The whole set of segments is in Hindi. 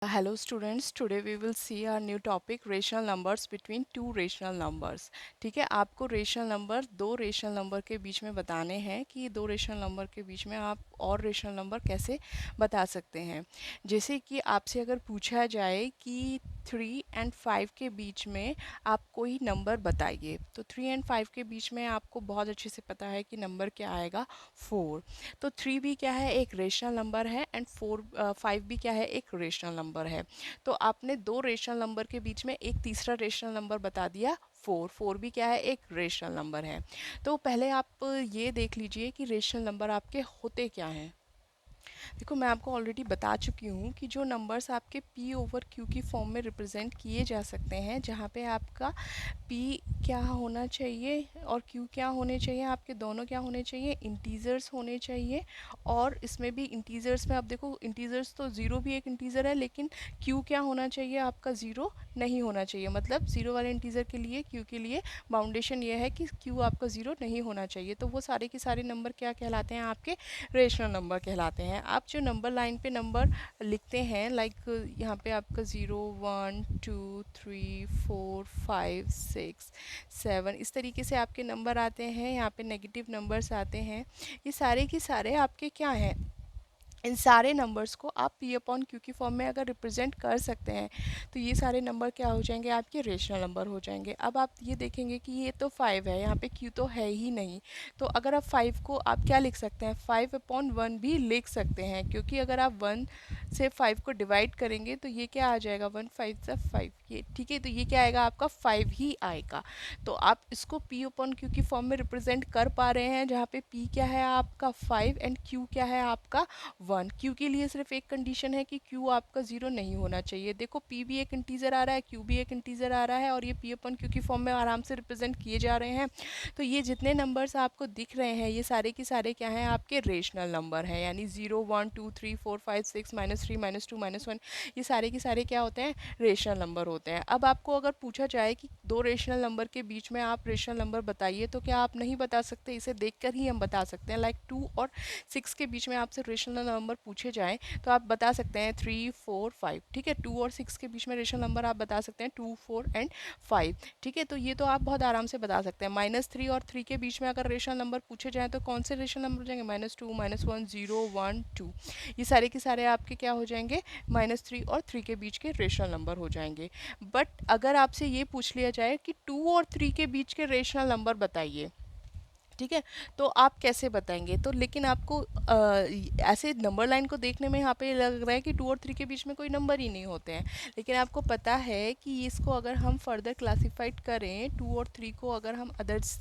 Hello students, today we will see our new topic rational numbers between two rational numbers। ठीक है, आपको रेशनल नंबर दो रेशनल नंबर के बीच में बताने हैं कि दो रेशनल नंबर के बीच में आप और रेशनल नंबर कैसे बता सकते हैं। जैसे कि आपसे अगर पूछा जाए कि 3 और 5 के बीच में आप कोई नंबर बताइए, तो 3 और 5 के बीच में आपको बहुत अच्छे से पता है कि नंबर क्या आएगा, 4। तो 3 भी क्या है, एक रेशनल नंबर है, एंड 5 भी क्या है, एक रेशनल नंबर है। तो आपने दो रेशनल नंबर के बीच में एक तीसरा रेशनल नंबर बता दिया, 4। भी क्या है, एक रेशनल नंबर है। तो पहले आप ये देख लीजिए कि रेशनल नंबर आपके होते क्या हैं। देखो, मैं आपको ऑलरेडी बता चुकी हूँ कि जो नंबर्स आपके p ओवर q की फॉर्म में रिप्रेजेंट किए जा सकते हैं, जहाँ पे आपका p क्या होना चाहिए और q क्या होने चाहिए, आपके दोनों क्या होने चाहिए, इंटीजर्स होने चाहिए। और इसमें भी इंटीजर्स में आप देखो, इंटीजर्स तो ज़ीरो भी एक इंटीजर है, लेकिन q क्या होना चाहिए, आपका ज़ीरो नहीं होना चाहिए। मतलब ज़ीरो वाले इंटीजर के लिए q के लिए बाउंडेशन ये है कि q आपका ज़ीरो नहीं होना चाहिए। तो वो सारे के सारे नंबर क्या कहलाते हैं, आपके रेशनल नंबर कहलाते हैं। आप जो नंबर लाइन पे नंबर लिखते हैं, लाइक यहाँ पे आपका 0 1 2 3 4 5 6 7 इस तरीके से आपके नंबर आते हैं। यहाँ पे नेगेटिव नंबर्स आते हैं। ये सारे के सारे आपके क्या हैं, इन सारे नंबर्स को आप p अपॉन q की फॉर्म में अगर रिप्रेजेंट कर सकते हैं, तो ये सारे नंबर क्या हो जाएंगे, आपके रेशनल नंबर हो जाएंगे। अब आप ये देखेंगे कि ये तो 5 है, यहाँ पे q तो है ही नहीं। तो अगर आप 5 को आप क्या लिख सकते हैं, 5/1 भी लिख सकते हैं, क्योंकि अगर आप 1 से 5 को डिवाइड करेंगे तो ये क्या आ जाएगा, 1 5 5, ये ठीक है। तो ये क्या आएगा, आपका 5 ही आएगा। तो आप इसको p अपॉन q की फॉर्म में रिप्रेजेंट कर पा रहे हैं, जहाँ पे p क्या है, आपका 5, एंड q क्या है, आपका 1। क्यू के लिए सिर्फ एक कंडीशन है कि क्यू आपका ज़ीरो नहीं होना चाहिए। देखो, पी भी एक इंटीजर आ रहा है, क्यू भी एक इंटीजर आ रहा है, और ये पी अपन क्यू की फॉर्म में आराम से रिप्रेजेंट किए जा रहे हैं। तो ये जितने नंबर्स आपको दिख रहे हैं, ये सारे के सारे क्या हैं, आपके रेशनल नंबर हैं। यानी 0 1 2 3 4 5 6 -3 -2 -1, ये सारे के सारे क्या होते हैं, रेशनल नंबर होते हैं। अब आपको अगर पूछा जाए कि दो रेशनल नंबर के बीच में आप रेशनल नंबर बताइए, तो क्या आप नहीं बता सकते, इसे देखकर ही हम बता सकते हैं। लाइक 2 और 6 के बीच में आपसे रेशनल नंबर पूछे जाएँ, तो आप बता सकते हैं 3 4 5। ठीक है, 2 और 6 के बीच में रेशनल नंबर आप बता सकते हैं 2 4 एंड 5। ठीक है, तो ये तो आप बहुत आराम से बता सकते हैं। -3 और 3 के बीच में अगर रेशनल नंबर पूछे जाएँ, तो कौन से रेशनल नंबर हो जाएंगे, -2 -1 0 1 2। ये सारे के सारे आपके क्या हो जाएंगे, -3 और 3 के बीच के रेशनल नंबर हो जाएंगे। बट अगर आपसे ये पूछ लिया जाए कि 2 और 3 के बीच के रेशनल नंबर बताइए, ठीक है, तो आप कैसे बताएंगे। तो लेकिन आपको ऐसे नंबर लाइन को देखने में यहाँ पे लग रहा है कि 2 और 3 के बीच में कोई नंबर ही नहीं होते हैं, लेकिन आपको पता है कि इसको अगर हम फर्दर क्लासिफाइड करें, 2 और 3 को अगर हम अदर्स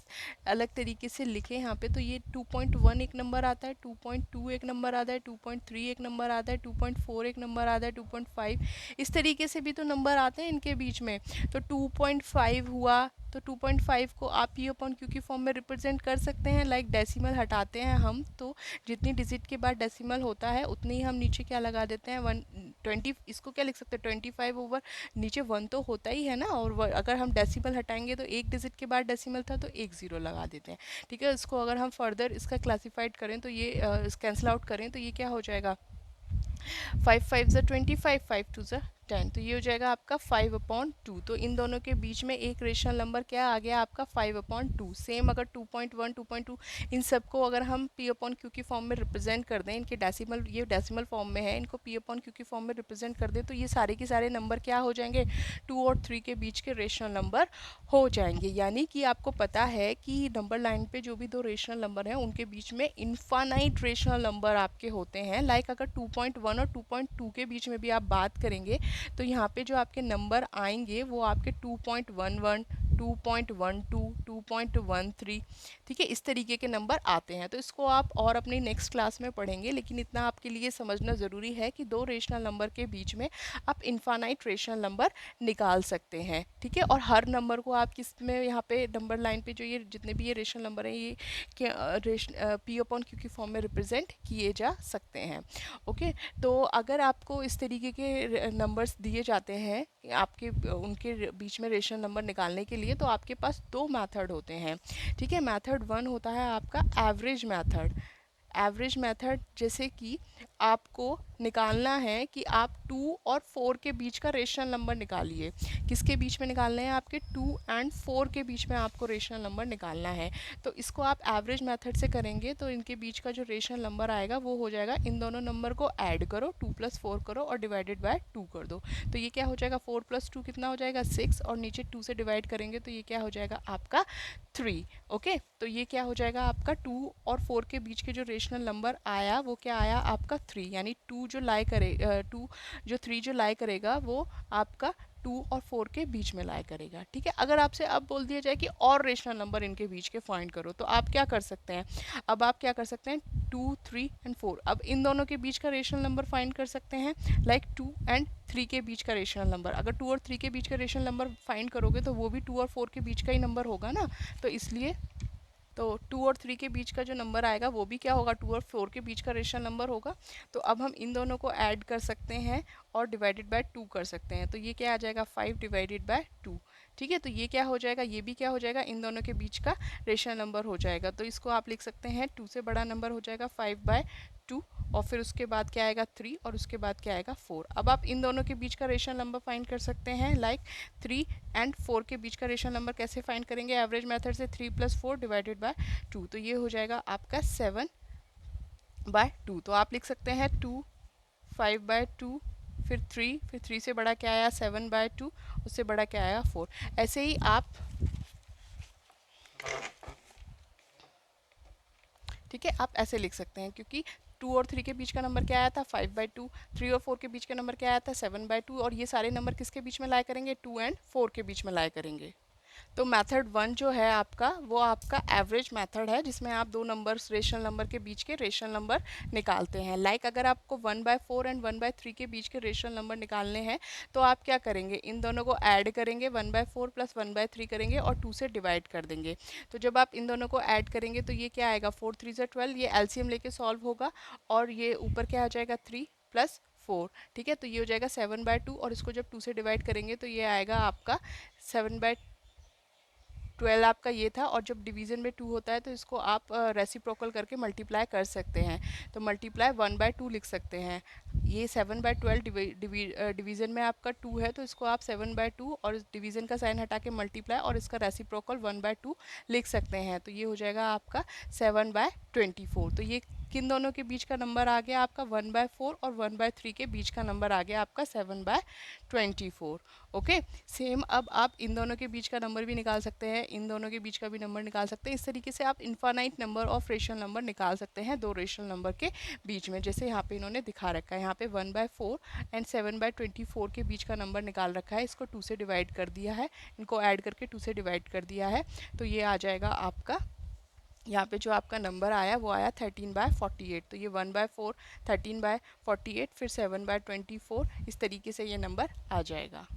अलग तरीके से लिखें यहाँ पे, तो ये 2.1 एक नंबर आता है, 2.2 एक नंबर आता है, 2.3 एक नंबर आता है, 2.4 एक नंबर आता है, 2.5 इस तरीके से भी तो नंबर आते हैं इनके बीच में। तो 2.5 हुआ, तो 2.5 को आप पी अपॉन क्यू की फॉर्म में रिप्रेजेंट कर सकते हैं। लाइक डेसिमल हटाते हैं हम, तो जितनी डिजिट के बाद डेसिमल होता है, उतनी ही हम नीचे क्या लगा देते हैं, 120। इसको क्या लिख सकते हैं, 25 ओवर नीचे 1 तो होता ही है ना, और अगर हम डेसिमल हटाएंगे तो एक डिजिट के बाद डेसिमल था, तो एक ज़ीरो लगा देते हैं। ठीक है, इसको अगर हम फर्दर इसका क्लासीफाइड करें, तो ये कैंसिल आउट करें, तो ये क्या हो जाएगा, 5 5 ज़ा 25, 5 2 ज़ा 10। तो ये हो जाएगा आपका 5/2। तो इन दोनों के बीच में एक रेशनल नंबर क्या आ गया, आपका 5/2। सेम अगर 2.1 2.2 इन सबको अगर हम p अपॉन क्यू की फॉर्म में रिप्रेजेंट कर दें, इनके डेसिमल, ये डेसिमल फॉर्म में है, इनको p अपॉन क्यू की फॉर्म में रिप्रेजेंट कर दें, तो ये सारे के सारे नंबर क्या हो जाएंगे, 2 और 3 के बीच के रेशनल नंबर हो जाएंगे। यानी कि आपको पता है कि नंबर लाइन पे जो भी दो रेशनल नंबर हैं, उनके बीच में इनफाइनाइट रेशनल नंबर आपके होते हैं। लाइक अगर 2.1 और 2.2 के बीच में भी आप बात करेंगे, तो यहाँ पे जो आपके नंबर आएंगे वो आपके 2.11 2.12 2.13, ठीक है, इस तरीके के नंबर आते हैं। तो इसको आप और अपनी नेक्स्ट क्लास में पढ़ेंगे, लेकिन इतना आपके लिए समझना ज़रूरी है कि दो रेशनल नंबर के बीच में आप इनफाइनाइट रेशनल नंबर निकाल सकते हैं। ठीक है, और हर नंबर को आप किस में, यहाँ पे नंबर लाइन पे जो ये जितने भी ये रेशनल नंबर हैं, ये पी अपॉन क्यू की फॉर्म में रिप्रेजेंट किए जा सकते हैं। ओके, तो अगर आपको इस तरीके के नंबर्स दिए जाते हैं आपके, उनके बीच में रेशनल नंबर निकालने के लिए, तो आपके पास दो मेथड होते हैं। ठीक है, मेथड 1 होता है आपका एवरेज मेथड। एवरेज मेथड जैसे कि आपको निकालना है कि आप 2 और 4 के बीच का रेशनल नंबर निकालिए। किसके बीच में निकालना है? आपके 2 एंड 4 के बीच में आपको रेशनल नंबर निकालना है। तो इसको आप एवरेज मेथड से करेंगे तो इनके बीच का जो रेशनल नंबर आएगा वो हो जाएगा, इन दोनों नंबर को ऐड करो, 2 + 4 करो और डिवाइडेड बाय 2 कर दो। तो ये क्या हो जाएगा, 4 + 2 कितना हो जाएगा, 6, और नीचे 2 से डिवाइड करेंगे तो ये क्या हो जाएगा आपका 3। ओके, तो ये क्या हो जाएगा आपका 2 और 4 के बीच के जो रेशनल नंबर आया वो क्या आया आपका 3, यानी 2 जो लाई करे 2 जो 3 जो लाई करेगा वो आपका 2 और 4 के बीच में लाई करेगा। ठीक है, अगर आपसे अब बोल दिया जाए कि और रेशनल नंबर इनके बीच के फाइंड करो तो आप क्या कर सकते हैं? अब आप क्या कर सकते हैं, 2, 3 एंड 4, अब इन दोनों के बीच का रेशनल नंबर फाइंड कर सकते हैं। लाइक 2 एंड 3 के बीच का रेशनल नंबर, अगर 2 और 3 के बीच का रेशनल नंबर फाइंड करोगे तो वो भी 2 और 4 के बीच का ही नंबर होगा ना। तो इसलिए तो 2 और 3 के बीच का जो नंबर आएगा वो भी क्या होगा, 2 और 4 के बीच का रेशनल नंबर होगा। तो अब हम इन दोनों को ऐड कर सकते हैं और डिवाइडेड बाय 2 कर सकते हैं। तो ये क्या आ जाएगा, 5 डिवाइडेड बाय 2। ठीक है, तो ये क्या हो जाएगा, ये भी क्या हो जाएगा, इन दोनों के बीच का रेशनल नंबर हो जाएगा। तो इसको आप लिख सकते हैं 2 से बड़ा नंबर हो जाएगा 5/2, और फिर उसके बाद क्या आएगा 3, और उसके बाद क्या आएगा 4। अब आप इन दोनों के बीच का रेशनल नंबर फाइंड कर सकते हैं। लाइक 3 एंड 4 के बीच का रेशनल नंबर कैसे फाइंड करेंगे, एवरेज मेथड से 3 + 4 डिवाइडेड बाय 2। तो ये हो जाएगा आपका 7/2। तो आप लिख सकते हैं 2, 5/2, फिर 3, फिर 3 से बड़ा क्या आया 7/2, उससे बड़ा क्या आया 4। ऐसे ही आप, ठीक है, आप ऐसे लिख सकते हैं, क्योंकि 2 और 3 के बीच का नंबर क्या आया था 5/2, 3 और 4 के बीच का नंबर क्या आया था 7/2, और ये सारे नंबर किसके बीच में लाया करेंगे, 2 एंड 4 के बीच में लाया करेंगे। तो मेथड 1 जो है आपका वो आपका एवरेज मेथड है, जिसमें आप दो नंबर्स रेशनल नंबर के बीच के रेशनल नंबर निकालते हैं। लाइक अगर आपको 1/4 एंड 1/3 के बीच के रेशनल नंबर निकालने हैं तो आप क्या करेंगे, इन दोनों को ऐड करेंगे, 1/4 + 1/3 करेंगे और 2 से डिवाइड कर देंगे। तो जब आप इन दोनों को ऐड करेंगे तो ये क्या आएगा, 4 3 12, ये एलसीएम लेके सॉल्व होगा, और ये ऊपर क्या आ जाएगा 3 + 4। ठीक है, तो ये हो जाएगा 7/2, और इसको जब 2 से डिवाइड करेंगे तो ये आएगा आपका 7/12 आपका ये था। और जब डिवीजन में 2 होता है तो इसको आप रेसिप्रोकल करके मल्टीप्लाई कर सकते हैं। तो मल्टीप्लाई 1/2 लिख सकते हैं। ये 7/12 डिवीजन में आपका 2 है तो इसको आप 7/2 और इस डिवीजन का साइन हटा के मल्टीप्लाई और इसका रेसिप्रोकल 1/2 लिख सकते हैं। तो ये हो जाएगा आपका 7/24। तो ये किन दोनों के बीच का नंबर आ गया आपका, 1/4 और 1/3 के बीच का नंबर आ गया आपका 7/24। ओके, सेम अब आप इन दोनों के बीच का नंबर भी निकाल सकते हैं, इन दोनों के बीच का भी नंबर निकाल सकते हैं। इस तरीके से आप infinite number of rational number निकाल सकते हैं दो रेशनल नंबर के बीच में, जैसे यहाँ पे इन्होंने दिखा रखा है। यहाँ पे 1/4 एंड 7/24 के बीच का नंबर निकाल रखा है, इसको 2 से डिवाइड कर दिया है, इनको ऐड करके 2 से डिवाइड कर दिया है। तो ये आ जाएगा आपका, यहाँ पे जो आपका नंबर आया वो आया 13/48। तो ये 1/4, 13/48, फिर 7/24, इस तरीके से ये नंबर आ जाएगा।